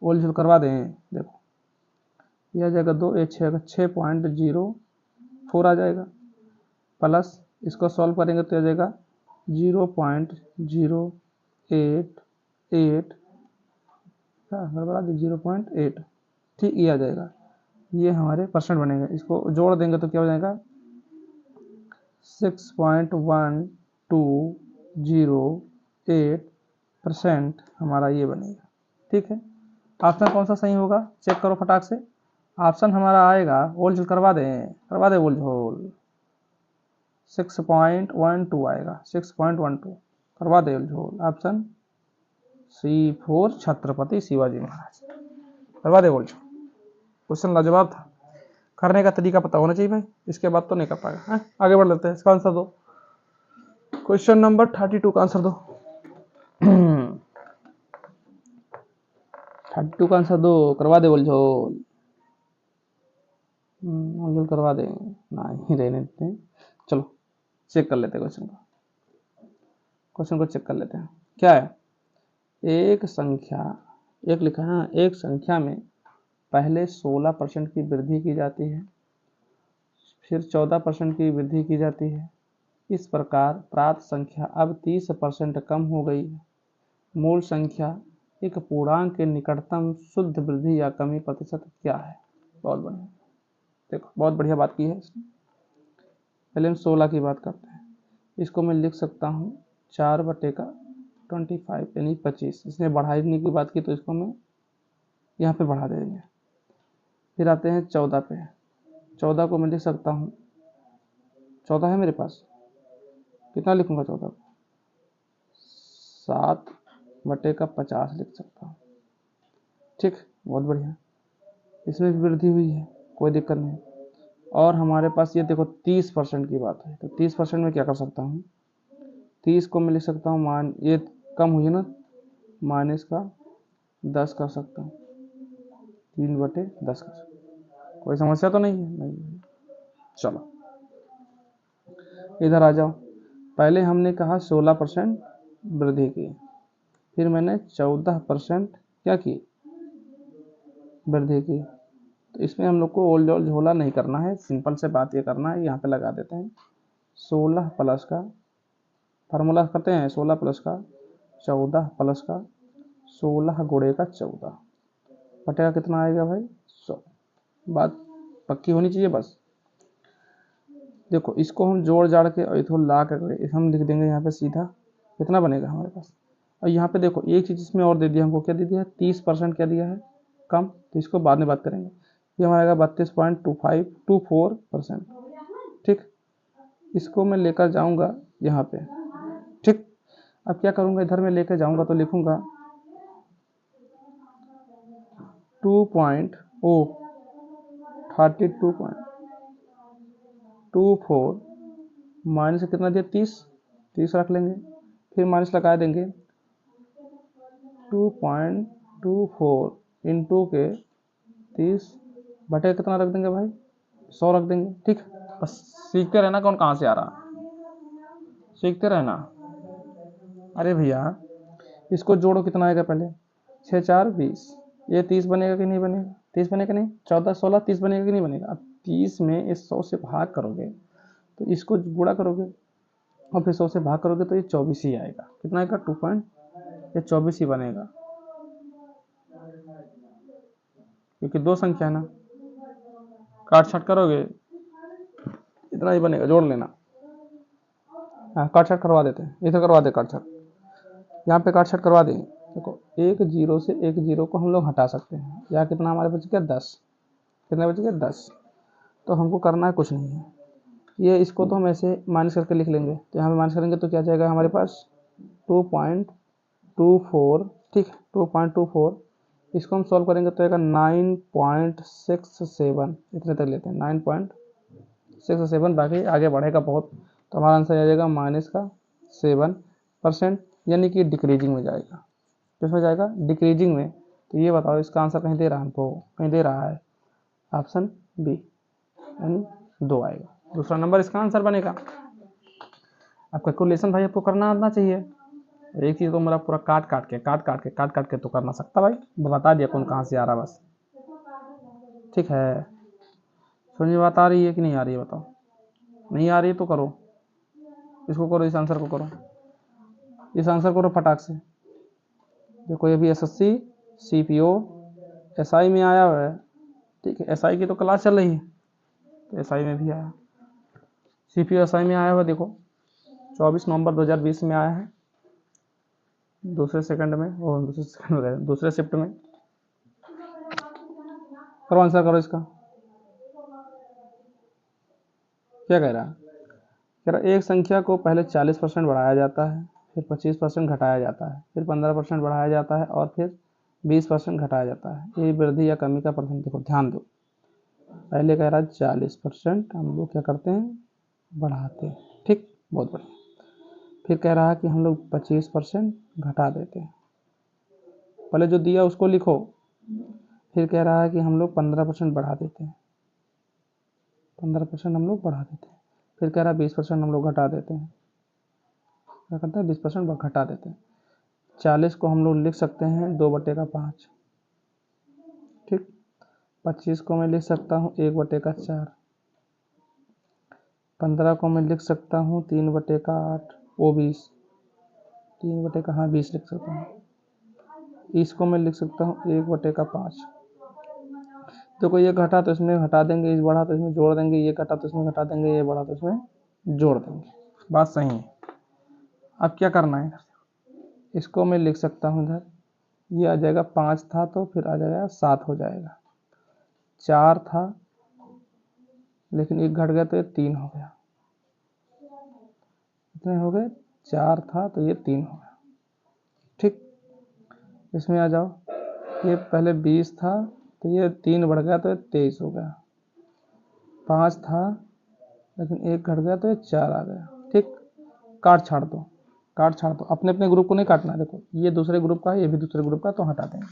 ओल झोल करवा दें, देखो यह जगह 2 ये 6.04 आ जाएगा, प्लस इसको सॉल्व करेंगे तो आ जाएगा 0.088 गड़बड़ा दी 0.8, ठीक, ये आ जाएगा, ये हमारे परसेंट बनेगा। इसको जोड़ देंगे तो क्या हो जाएगा 6.12 0.08% हमारा ये बनेगा। ठीक है, ऑप्शन कौन सा सही होगा चेक करो फटाक से। ऑप्शन हमारा आएगा, ओल झोल करवा दे ओल झोल, 6.12 आएगा, 6.12 करवा दे ओल झोल। ऑप्शन C4 छत्रपति शिवाजी महाराज, करवा दे ओल झोल। क्वेश्चन लाजवाब था, करने का तरीका पता होना चाहिए भाई, इसके बाद तो नहीं कर पाएगा। आगे बढ़ लेते हैं, इसका आंसर दो। क्वेश्चन नंबर 32 का आंसर दो। 32 का आंसर दो, करवा दे बोल झोल, करवा दे ना ही रहने देते हैं। चलो चेक कर लेते हैं क्वेश्चन को चेक कर लेते हैं। क्या है, एक लिखा है, एक संख्या में पहले 16% की वृद्धि की जाती है, फिर 14% की वृद्धि की जाती है। इस प्रकार प्राप्त संख्या अब 30% कम हो गई है। मूल संख्या एक पूर्णांक के निकटतम शुद्ध वृद्धि या कमी प्रतिशत क्या है। बहुत बढ़िया, देखो बहुत बढ़िया बात की है इसने। पहले हम 16 की बात करते हैं। इसको मैं लिख सकता हूँ 4/25 यानी 25। इसने बढ़ाने की बात की तो इसको मैं यहाँ पे बढ़ा देंगे। फिर आते हैं 14 पे। 14 को मैं लिख सकता हूँ, 14 है मेरे पास, कितना लिखूंगा 14 को, 7/50 लिख सकता हूँ। ठीक, बहुत बढ़िया, इसमें भी वृद्धि हुई है, कोई दिक्कत नहीं। और हमारे पास ये देखो 30% की बात है, तो 30% में क्या कर सकता हूँ, 30 को मैं लिख सकता हूँ, ये कम हुई ना, माइनस का 10 कर सकता हूँ, 3/10 कर सकता हूँ। कोई समस्या तो नहीं है? नहीं। चलो इधर आ जाओ। पहले हमने कहा 16% वृद्धि की, फिर मैंने 14% क्या की, वृद्धि की। तो इसमें हम लोग को ओल जोल झोला नहीं करना है, सिंपल से बात ये करना है। यहाँ पे लगा देते हैं 16 प्लस का फार्मूला करते हैं, 16 प्लस का 14 प्लस का 16 गुणे का 14 बटेगा कितना आएगा भाई 100। बात पक्की होनी चाहिए बस। देखो इसको हम जोड़ जाड़ के और इधर ला कर हम लिख देंगे यहाँ पे सीधा, कितना बनेगा हमारे पास। और यहाँ पे देखो एक चीज़ इसमें और दे दिया हमको, क्या दे दिया है, 30% क्या दिया है कम, तो इसको बाद में बात करेंगे। ये हमारा आएगा 32.24%। ठीक, इसको मैं लेकर जाऊंगा यहाँ पे। ठीक, अब क्या करूंगा, इधर में लेकर जाऊंगा तो लिखूंगा 32.24 माइनस कितना दिया 30 रख लेंगे, फिर माइनस लगा देंगे 2.24 इंटू के 30 बटे कितना रख देंगे भाई 100 रख देंगे। ठीक, बस सीखते रहना कौन कहाँ से आ रहा, सीखते रहना। अरे भैया इसको जोड़ो, कितना आएगा पहले, 6 4 20, ये 30 बनेगा कि नहीं बनेगा, 30 बनेगा नहीं, 14 16 30 बनेगा कि नहीं बनेगा। अब 30 में इस 100 से भाग करोगे तो इसको गुणा करोगे और फिर 100 से भाग करोगे तो ये 24 ही आएगा। कितना आएगा 2 पॉइंट, ये 24 ही बनेगा, क्योंकि दो संख्या है ना, काट छाट करोगे इतना ही बनेगा, जोड़ लेना। हाँ काट छाट करवा देते हैं, इधर करवा दे काट छाट, यहाँ पे काट छाट करवा देंगे। देखो एक जीरो से एक जीरो को हम लोग हटा सकते हैं, या कितना हमारे बच गया 10, कितना बच गया 10। तो हमको करना है कुछ नहीं है, ये इसको तो हम ऐसे माइनस करके लिख लेंगे, तो यहाँ पे माइनस करेंगे तो क्या जाएगा हमारे पास 2.24। ठीक, 2.24 इसको हम सॉल्व करेंगे तो आएगा 9.67, इतने तक लेते हैं 9.67, बाकी आगे बढ़ेगा बहुत। तो हमारा आंसर आ जाएगा माइनस का 7%, यानी कि डिक्रीजिंग में जाएगा। किस में जाएगा, डिक्रीजिंग में। तो ये बताओ इसका आंसर कहीं दे रहा है हमको, कहीं दे रहा है, ऑप्शन बी यानी 2 आएगा, दूसरा नंबर इसका आंसर बनेगा। अब कैलकुलेशन भाई आपको करना आना चाहिए, एक चीज़ तो मेरा पूरा काट काट के तो कर ना सकता भाई, बता दिया कौन कहाँ से आ रहा बस। ठीक है, समझ बात आ रही है कि नहीं आ रही है बताओ, नहीं आ रही है तो करो, इसको करो, इस आंसर को करो, इस आंसर करो फटाक से। देखो ये भी एसएससी सीपीओ एसआई में आया हुआ है। ठीक है, एसआई की तो क्लास चल रही है, तो एसआई में भी आया, सीपीओ एसआई में आया हुआ। देखो 24 नवंबर 2020 में आया है, दूसरे शिफ्ट में। करो आंसर करो इसका। क्या कह रहा है? कह रहा एक संख्या को पहले 40% बढ़ाया जाता है, फिर 25% घटाया जाता है, फिर 15% बढ़ाया जाता है और फिर 20% घटाया जाता है। ये वृद्धि या कमी का प्रथम। देखो ध्यान दो, पहले कह रहा है 40% हम लोग क्या करते हैं, बढ़ाते हैं। ठीक, बहुत बढ़िया। फिर कह रहा है कि हम लोग 25% घटा देते हैं। पहले जो दिया उसको लिखो। फिर कह रहा है कि हम लोग 15% बढ़ा देते हैं, 15% हम लोग बढ़ा देते हैं। फिर कह रहा है 20% हम लोग घटा देते हैं। क्या करते हैं? 20% घटा देते हैं। 40 को हम लोग लिख सकते हैं 2/5। ठीक, 25 को मैं लिख सकता हूँ 1/4। 15 को मैं लिख सकता हूँ 3/8। वो 20, 20 लिख सकता हूँ। इसको मैं लिख सकता हूँ 1/5। देखो ये घटा तो इसमें घटा देंगे, इस बढ़ा तो इसमें जोड़ देंगे, ये घटा तो इसमें घटा देंगे, ये बढ़ा तो इसमें जोड़ देंगे। बात सही है। अब क्या करना है, इसको मैं लिख सकता हूँ इधर, ये आ जाएगा 5 था तो फिर आ जाएगा 7 हो जाएगा। 4 था लेकिन एक घट गया तो ये 3 हो गया। कितने हो गए? 4 था तो ये 3 हो गया। ठीक, इसमें आ जाओ, ये पहले 20 था तो ये 3 बढ़ गया तो ये 23 हो गया। 5 था लेकिन एक घट गया तो ये 4 आ गया। ठीक, काट छाड़ दो, काट छाड़ दो, अपने अपने ग्रुप को नहीं काटना। देखो ये दूसरे ग्रुप का है, ये भी दूसरे ग्रुप का, तो हटा देंगे।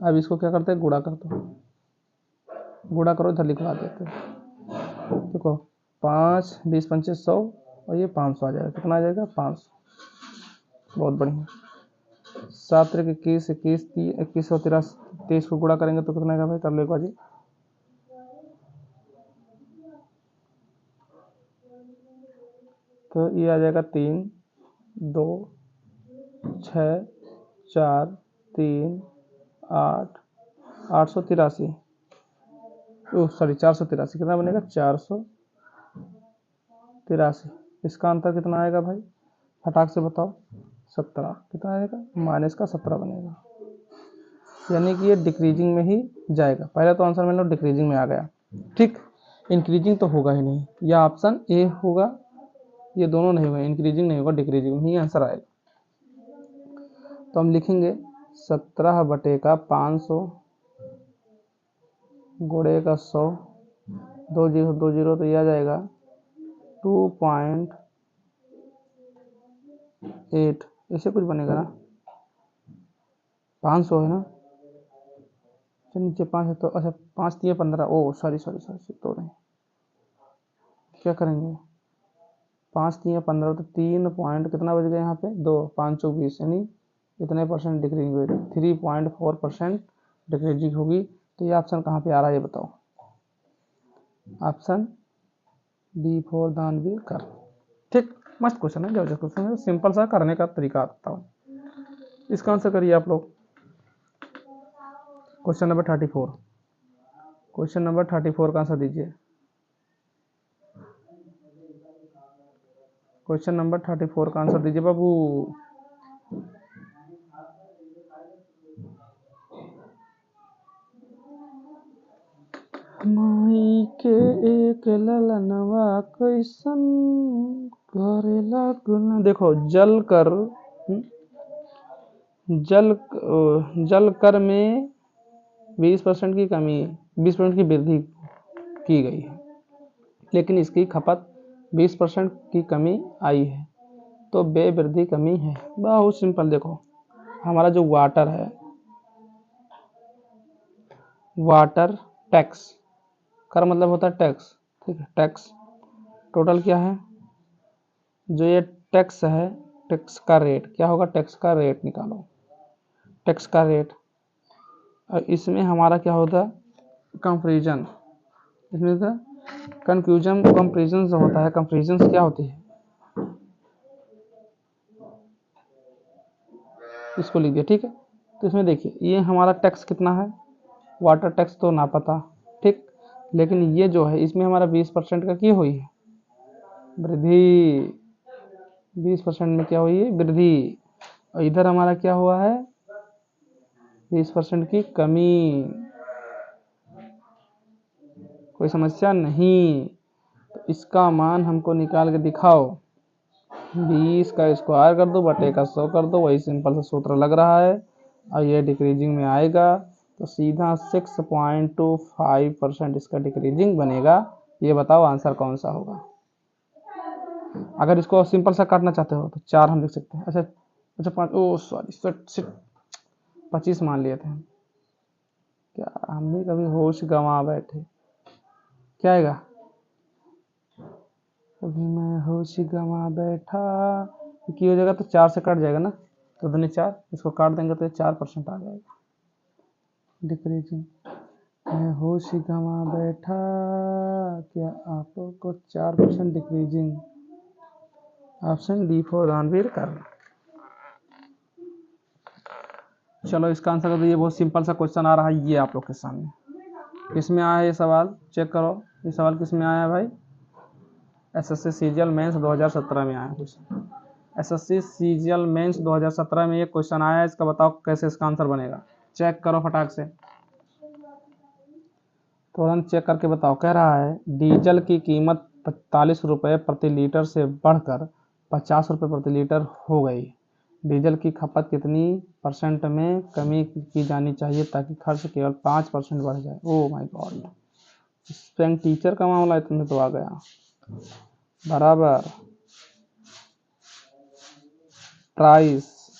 अब इसको क्या करते हैं, गुणा कर दो, गुणा करो, इधर लिखवा देते हैं। देखो 5 20 पंचे 100 और ये 500 आ जाएगा। कितना आ जाएगा? 500। बहुत बढ़िया। 7 21 21 21 और 23 को गुणा करेंगे तो कितना आएगा भाई? कर लो एक बार जी। तो ये आ जाएगा 3 2 6 4 3 8 883। Oh sorry 483। कितना बनेगा? 483। इसका आंसर कितना आएगा भाई? फटाक से बताओ। 17। कितना आएगा? माइनस का 17 बनेगा। यानी कि ये डिक्रीजिंग में ही जाएगा। पहले तो आंसर मतलब डिक्रीजिंग में आ गया। ठीक, इंक्रीजिंग तो होगा ही नहीं, या ऑप्शन ए होगा, ये दोनों नहीं होगा, इंक्रीजिंग नहीं होगा, डिक्रीजिंग में ही आंसर आएगा। तो हम लिखेंगे 17/500 गुणे का 100, 2 0 2 0 तो ये आ जाएगा 2.8। ऐसे कुछ बनेगा ना, 500 है ना, तो नीचे 5 है तो अच्छा 5 3 15। ओ सॉरी तो नहीं, क्या करेंगे? 5 3 15 तो 3 पॉइंट कितना बच गया यहाँ पे? 2 5 चौक 20, यानी इतने परसेंट डिक्रीजिंग हुई, 3.4% डिक्रीजिंग होगी। तो ये ऑप्शन कहाँ पे आ रहा है ये बताओ? ऑप्शन डी फॉर दानवीर कर। ठीक, मस्त क्वेश्चन है, जबरदस्त क्वेश्चन है, सिंपल सा करने का तरीका बताओ। इसका आंसर करिए आप लोग। क्वेश्चन नंबर 34, क्वेश्चन नंबर 34 का आंसर दीजिए। क्वेश्चन नंबर 34 का आंसर दीजिए बाबू। माई के एक ललनवा कैसन करेला गुना। देखो जल कर में 20% की कमी, 20% की वृद्धि की गई है, लेकिन इसकी खपत 20% की कमी आई है, तो बेवृद्धि कमी है। बहुत सिंपल। देखो हमारा जो वाटर है, वाटर टैक्स, कर मतलब होता है टैक्स। ठीक है, टैक्स टोटल क्या है? जो ये टैक्स है, टैक्स का रेट क्या होगा? टैक्स का रेट निकालो, टैक्स का रेट। और इसमें हमारा क्या होता है? कंपेरिजन। इसमें कंफ्यूजन कंपेरिजन से होता है। कंपेरिजन क्या होती है? इसको लिखिए। ठीक है, तो इसमें देखिए ये हमारा टैक्स कितना है, वाटर टैक्स तो ना पता। ठीक, लेकिन ये जो है इसमें हमारा 20% का की हुई है, वृद्धि, 20% में क्या हुई है? वृद्धि। और इधर हमारा क्या हुआ है? 20% की कमी। कोई समस्या नहीं। तो इसका मान हमको निकाल के दिखाओ। 20 का स्क्वायर कर दो बटे का 100 कर दो, वही सिंपल सा सूत्र लग रहा है और ये डिक्रीजिंग में आएगा तो सीधा 6.25% इसका डिक्रीजिंग बनेगा। ये बताओ आंसर कौन सा होगा। अगर इसको सिंपल सा काटना चाहते हो तो 4 हम लिख सकते हैं। अच्छा 5, ओ सॉरी 25 मान लिए थे हम। क्या हम भी कभी होश गंवा बैठे। क्या आएगा? कभी मैं होश गंवा बैठा, की हो जाएगा तो 4 से कट जाएगा ना, तो दूनी 4, इसको काट देंगे तो 4% आ जाएगा डिक्रीजिंग। मैं होश गंवा बैठा, क्या आपको 4% decreasing. Option D for Ranveer कर। चलो इसका आंसर कर दो। ये बहुत सिंपल सा क्वेश्चन आ रहा है ये आप लोग के सामने। किसमें आया ये सवाल? चेक करो ये सवाल किस में आया भाई। एसएससी सीजीएल मेंस 2017 में आया क्वेश्चन। एसएससी सीजीएल मेंस 2017 में ये क्वेश्चन आया। इसका बताओ कैसे इसका आंसर बनेगा। चेक करो फटाक से, तुरंत चेक करके बताओ। कह रहा है डीजल की कीमत 45 रुपये प्रति लीटर से बढ़कर 50 रुपये प्रति लीटर हो गई। डीजल की खपत कितनी % में कमी की जानी चाहिए ताकि खर्च केवल 5% बढ़ जाए। Oh my God, spelling teacher का मामला इतने तो आ गया। बराबर प्राइस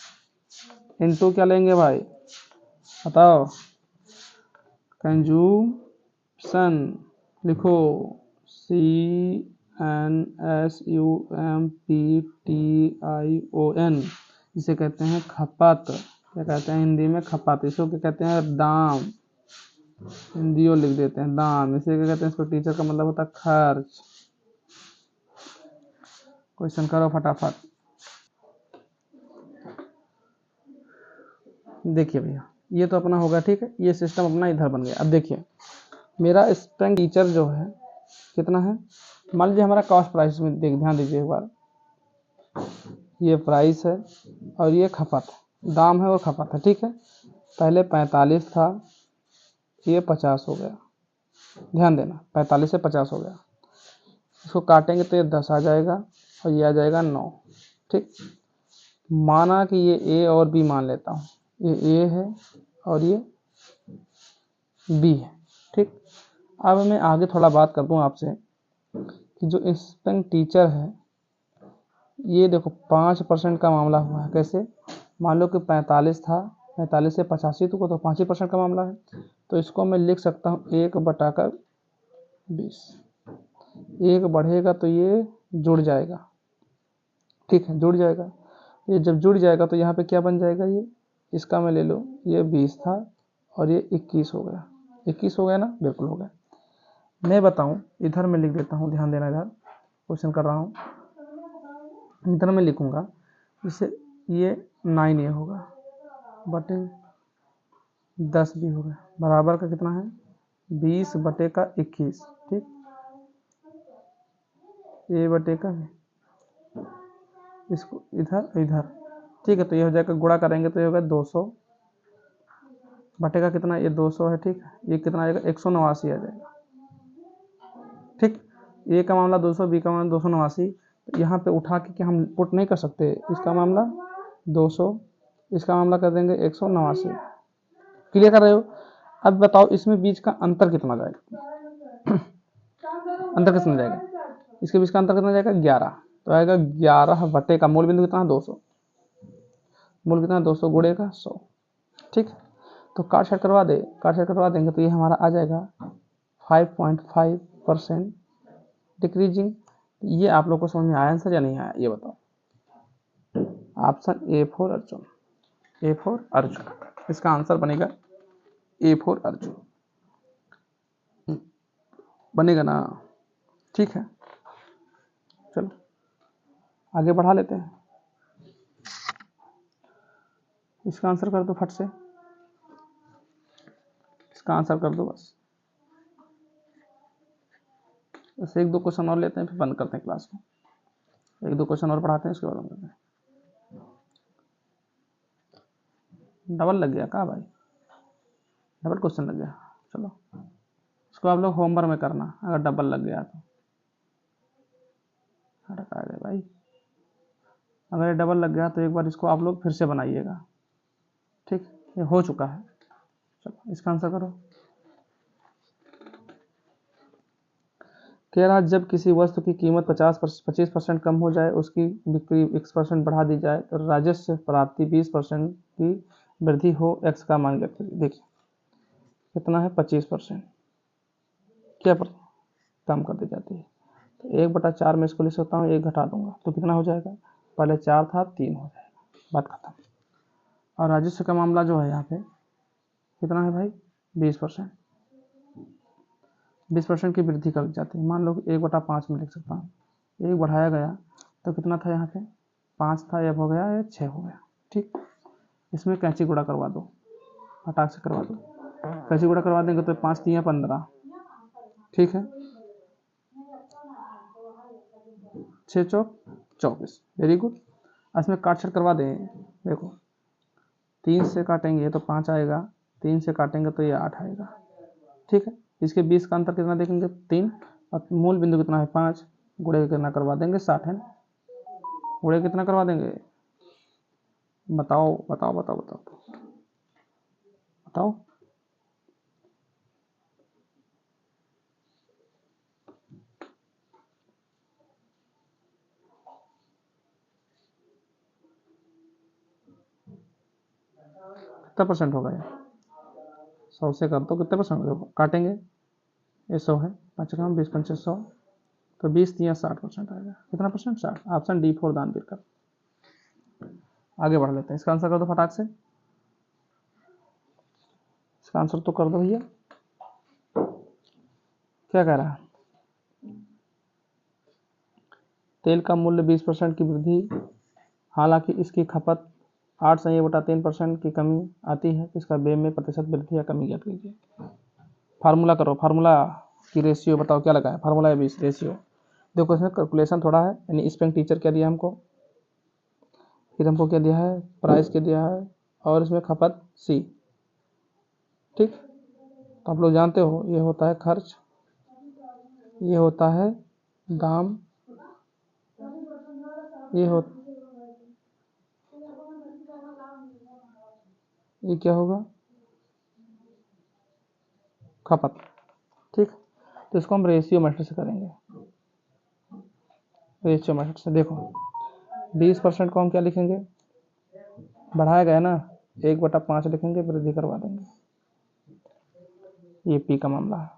इनटू क्या लेंगे भाई बताओ? कंजूमशन लिखो, CNSUMPTION, जिसे कहते हैं खपत। क्या कहते हैं हिंदी में? खपत। इसको क्या कहते हैं? दाम। हिंदियों लिख देते हैं दाम। इसे क्या कहते हैं? इसको टीचर का मतलब होता है खर्च। क्वेश्चन करो फटाफट। देखिए भैया ये तो अपना होगा, ठीक है, ये सिस्टम अपना इधर बन गया। अब देखिए मेरा स्पेलिंग टीचर जो है कितना है, मान लीजिए हमारा कॉस्ट प्राइस में ध्यान दीजिए एक बार। ये प्राइस है और ये खपत है, दाम है और खपत है, ठीक है। पहले 45 था, ये 50 हो गया। ध्यान देना 45 से 50 हो गया। इसको काटेंगे तो ये 10 आ जाएगा और ये आ जाएगा 9, ठीक। माना कि ये ए और बी मान लेता हूँ, ये ए है और ये बी है, ठीक। अब मैं आगे थोड़ा बात कर दूँ आपसे कि जो स्पेलिंग टीचर है ये देखो 5% का मामला हुआ है। कैसे? मान लो कि 45 था, 45 से 85 तो 5% का मामला है। तो इसको मैं लिख सकता हूँ 1/20। एक बढ़ेगा तो ये जुड़ जाएगा, ठीक है, जुड़ जाएगा। ये जब जुड़ जाएगा तो यहाँ पे क्या बन जाएगा? ये इसका मैं ले लो, ये 20 था और ये 21 हो गया। 21 हो गया ना? बिल्कुल हो गया। मैं बताऊँ इधर मैं लिख देता हूँ, ध्यान देना, इधर क्वेश्चन कर रहा हूँ, इधर मैं लिखूंगा इससे ये 9 ये होगा बटे 10 भी होगा, बराबर का कितना है? 20 बटे का 21, ठीक। ए बटे का इसको इधर इधर, ठीक है। तो ये हो जाएगा, गुणा करेंगे तो ये होगा 200 बटे का कितना? ये 200 है, ठीक। ये कितना आएगा? 189 आ जाएगा, ठीक। ए का मामला 200, बी का मामला 289। तो यहाँ पे उठा के हम पुट नहीं कर सकते? इसका मामला 200, इसका मामला कर देंगे 189। क्लियर कर रहे हो? अब बताओ इसमें बीच का अंतर कितना जाएगा? अंतर कितना जाएगा? इसके बीच का अंतर कितना जाएगा? 11। तो आएगा 11 बटे का मूल बिंदु कितना? 200। मूल कितना? 200 गुणे का 100, ठीक। तो काट छाट करवा दे, काट छाट करवा देंगे तो ये हमारा आ जाएगा 5.5% डिक्रीजिंग। ये आप लोग को समझ में आया आंसर या नहीं आया ये बताओ। Option A for Arjun, A for Arjun, इसका आंसर बनेगा ए फॉर अर्जुन, बनेगा ना? ठीक है, चलो आगे बढ़ा लेते हैं। इसका आंसर कर दो फट से, इसका आंसर कर दो बस। एक दो क्वेश्चन और लेते हैं फिर बंद करते हैं क्लास को। एक दो क्वेश्चन और पढ़ाते हैं, उसके बाद हम करते हैं। डबल लग गया क्या भाई? डबल क्वेश्चन लग गया। चलो इसको आप लोग होमवर्क में करना, अगर डबल लग गया तो हटा दे भाई। अगर ये डबल लग गया तो एक बार इसको आप लोग फिर से बनाइएगा। ठीक, ये हो चुका है। चलो इसका आंसर करो। कह रहा जब किसी वस्तु की कीमत 25% कम हो जाए, उसकी बिक्री x% बढ़ा दी जाए तो राजस्व प्राप्ति 20% की वृद्धि हो, x का मान ज्ञात करिए। देखिए कितना है 25%, क्या पर कम कर दी जाती है तो 1/4 में इसको लिख सकता हूँ, 1 घटा दूंगा तो कितना हो जाएगा, पहले 4 था 3 हो जाएगा, बात खत्म। और राजस्व का मामला जो है यहाँ पे कितना है भाई 20%, 20% की वृद्धि कर दी जाती है। मान लो कि 1/5 में लिख सकता हूँ, 1 बढ़ाया गया तो कितना था यहाँ पे 5 था, अब हो गया ये 6 हो गया। ठीक, इसमें कैंची गुणा करवा दो, फटाक से करवा दो, कैंची गुणा करवा देंगे तो 5 3 15, ठीक है 6 चौक 24, वेरी गुड। इसमें काट छट करवा दें, देखो 3 से काटेंगे तो 5 आएगा, 3 से काटेंगे तो ये 8 आएगा। ठीक है, इसके 20 का अंतर कितना देखेंगे 3, और मूल बिंदु कितना है 5, गुणे कितना करवा देंगे 60 है ना, गुणे कितना करवा देंगे, बताओ बताओ बताओ बताओ बताओ। कितना परसेंट होगा ये, 100 से कर दो, कितने परसेंट होगा काटेंगे, ये 100 है, 5 ग्राम 20 पंचे 100, तो 20 या 60% आएगा। कितना परसेंट 60, ऑप्शन डी 4 दानवीर का। आगे बढ़ लेते हैं, इसका आंसर कर दो फटाक से, इसका आंसर तो कर दो भैया। क्या कह रहा है, तेल का मूल्य 20% की वृद्धि, हालांकि इसकी खपत 8/3% की कमी आती है, इसका व्यय में प्रतिशत वृद्धि या कमी ज्ञात कीजिए। फार्मूला करो, फार्मूला की रेशियो बताओ क्या लगा है, फार्मूला या बीस रेशियो। देखो इसमें कैलकुलेशन थोड़ा है, यानी स्पेलिंग टीचर क्या दिया हमको, फिर हमको क्या दिया है प्राइस क्या दिया है, और इसमें खपत सी। ठीक, तो आप लोग जानते हो ये होता है खर्च, ये होता है दाम, ये क्या होगा खपत। ठीक, तो इसको हम रेशियो मेथड से करेंगे, रेशियो मेथड से। देखो 20% को हम क्या लिखेंगे, बढ़ाया गया ना, 1/5 लिखेंगे, वृद्धि करवा देंगे, ये पी का मामला है।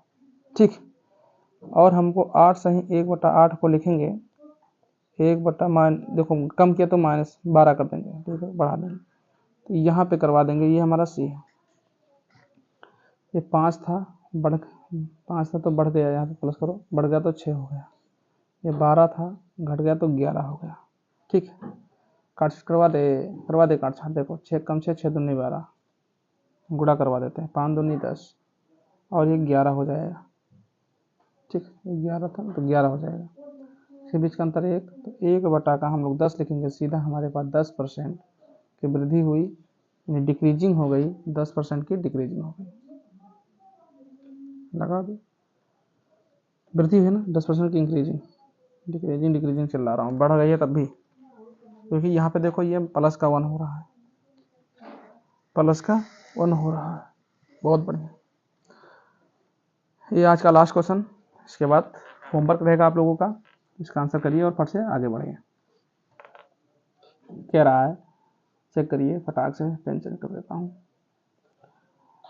ठीक, और हमको 8 सही 1/8 को लिखेंगे, 1 मान देखो कम किया तो -12 कर देंगे, ठीक है बढ़ा देंगे, तो यहाँ पे करवा देंगे, ये हमारा सी है। ये 5 था, 5 था तो बढ़ गया, यहाँ पे प्लस करो, बढ़ गया तो 6 हो गया। ये 12 था, घट गया तो 11 हो गया। ठीक, काट करवा दे काट छाट। देखो 6 कम 6 6 दूनी 12, गुणा करवा देते हैं, 5 दूनी 10, और ये 11 हो जाएगा। ठीक, 11 था तो 11 हो जाएगा, इसके बीच का अंतर 1, तो 1 का हम लोग 10 लिखेंगे, सीधा हमारे पास 10% की वृद्धि हुई, यानी डिक्रीजिंग हो गई, 10% की डिक्रीजिंग हो गई। लगा दो, वृद्धि है ना 10% की, इंक्रीजिंग डिक्रीजिंग चला रहा हूँ, बढ़ गई है तब भी, क्योंकि यहाँ पे देखो ये प्लस का 1 हो रहा है, प्लस का 1 हो रहा है। बहुत बढ़िया, ये आज का लास्ट क्वेश्चन, इसके बाद होमवर्क रहेगा आप लोगों का, इसका आंसर करिए और फट से आगे बढ़िए। कह रहा है चेक करिए, फटाक से पेन चेक कर देता हूँ।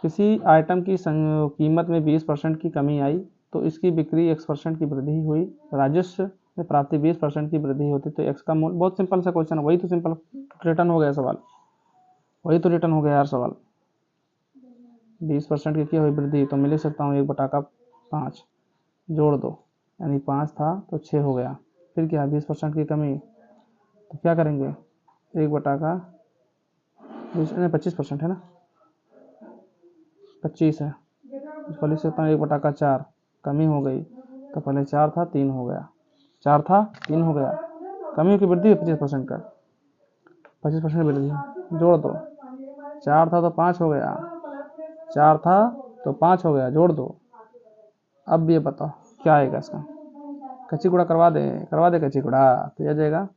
किसी आइटम की कीमत में 20% की कमी आई तो इसकी बिक्री x% की वृद्धि हुई, राजस्व में प्राप्ति 20% की वृद्धि होती तो x का मूल्य। बहुत सिंपल सा क्वेश्चन है, वही तो सिंपल रिटर्न हो गया सवाल, वही तो रिटर्न हो गया यार सवाल। 20% की हुई वृद्धि तो मैं लिख सकता हूँ 1/5 जोड़ दो, यानी 5 था तो 6 हो गया, फिर क्या 20% की कमी तो क्या करेंगे 25% है ना, 25 है, इसको लिख सकता हूँ 1/4, कमी हो गई तो पहले 4 था 3 हो गया, 4 था 3 हो गया, कमी की वृद्धि है 25% का, 25% वृद्धि है, जोड़ दो। 4 था तो 5 हो गया, 4 था तो 5 हो गया, जोड़ दो। अब ये बताओ क्या आएगा इसका, कच्ची गुड़ा करवा दे कच्ची गुड़ा, तो यह जाएगा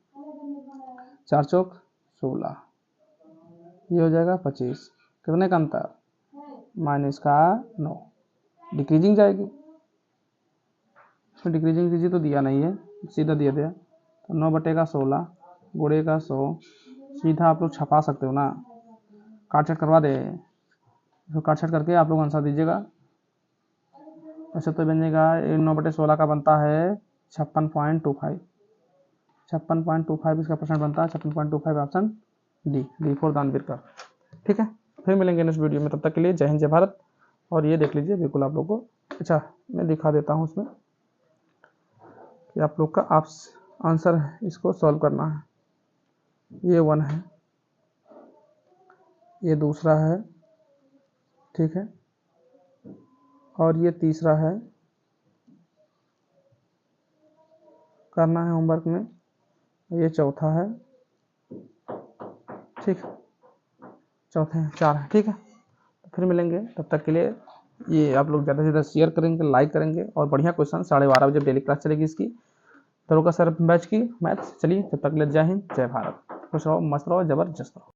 4 चौक 16, ये हो जाएगा 25, कितने का अंतर, माइनस का 9, डिक्रीजिंग जाएगी, इसमें डिक्रीजिंग कीजिए तो दिया नहीं है, सीधा दिया दिया, तो 9/16 गुणे का 100, सीधा आप लोग छपा सकते हो ना, काट छट करवा दे, तो काट छट करके आप लोग आंसर दीजिएगा। ऐसे तो बनेगा 9/16 का बनता है 56.25, 56.25 इसका परसेंट बनता है 56.25, ऑप्शन डी फॉर दानवीर का। ठीक है, फिर मिलेंगे नेक्स्ट वीडियो में, तब तक के लिए जय हिंद जय भारत। और ये देख लीजिए बिल्कुल आप लोग को, अच्छा मैं दिखा देता हूँ उसमें कि आप लोग का आंसर है, इसको सॉल्व करना है। ये 1 है, ये दूसरा है, ठीक है, और ये तीसरा है, करना है होमवर्क में, ये चौथा है, ठीक, चौथे हैं, 4 है, ठीक है। तो फिर मिलेंगे, तब तक के लिए ये आप लोग ज़्यादा से ज़्यादा शेयर करेंगे, लाइक करेंगे, और बढ़िया क्वेश्चन 12:30 बजे डेली क्लास चलेगी इसकी, दरोगा सर बैच की मैथ्स। चलिए तब तक के लिए जय हिंद जय भारत, खुश रहो मस्त रहो जबरदस्त रहो।